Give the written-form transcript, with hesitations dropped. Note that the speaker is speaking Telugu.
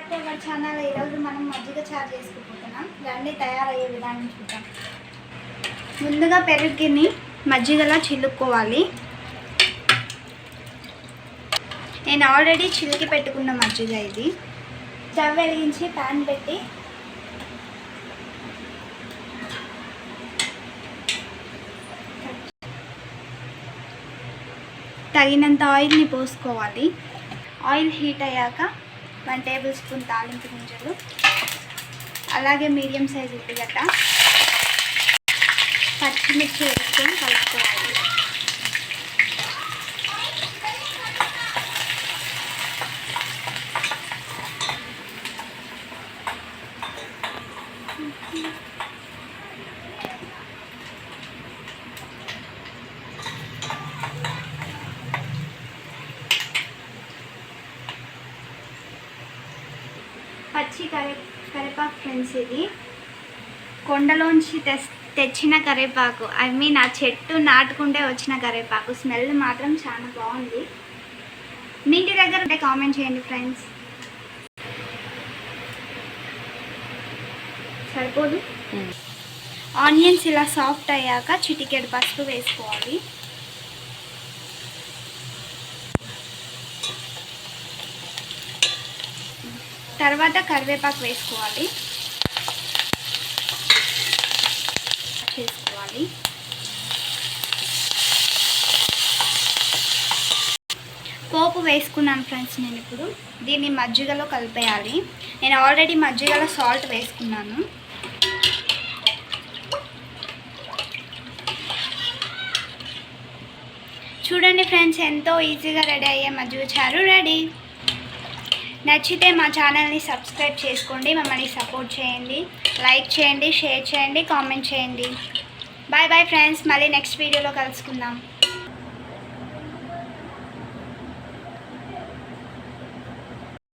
Back to our channel. ఈరోజు మనం మజ్జిగ చారు చేసుకుంటున్నాం. రండి తయారయ్యే విధానం చూద్దాం. ముందుగా పెరుగుని మజ్జిగలా చిలుక్కోవాలి. నేను ఆల్రెడీ చిలికి పెట్టుకున్న మజ్జిగ ఇది. స్టవ్ వెలిగించి ప్యాన్ పెట్టి తగినంత ఆయిల్ని పోసుకోవాలి. ఆయిల్ హీట్ అయ్యాక 1 టేబుల్ స్పూన్ తాలింపు గింజలు, అలాగే మీడియం సైజ్ ఉల్లిగడ్డ, పచ్చిమిర్చి వేసుకొని కలుపుకోవాలి. పచ్చి కరివేపాకు ఫ్రెండ్స్, ఇది కొండలోంచి తెచ్చిన కరివేపాకు. ఆ చెట్టు నాటుకుంటే వచ్చిన కరివేపాకు. స్మెల్ మాత్రం చాలా బాగుంది. మీ ఇంటి దగ్గర ఉంటే కామెంట్ చేయండి ఫ్రెండ్స్. సరిపోదు. ఆనియన్స్ ఇలా సాఫ్ట్ అయ్యాక చిటికెడు పసుపు వేసుకోవాలి. తర్వాత కరివేపాకు వేసుకోవాలి. పోపు వేసుకున్నాను ఫ్రెండ్స్. నేను ఇప్పుడు దీన్ని మజ్జిగలో కలిపేయాలి. నేను ఆల్రెడీ మజ్జిగలో సాల్ట్ వేసుకున్నాను. చూడండి ఫ్రెండ్స్, ఎంతో ఈజీగా రెడీ అయ్యే మజ్జిగ చారు రెడీ. నచ్చితే మా ఛానల్ని సబ్స్క్రైబ్ చేసుకోండి, మమ్మల్ని సపోర్ట్ చేయండి, లైక్ చేయండి, షేర్ చేయండి, కామెంట్ చేయండి. బాయ్ బాయ్ ఫ్రెండ్స్, మళ్ళీ నెక్స్ట్ వీడియోలో కలుసుకుందాం.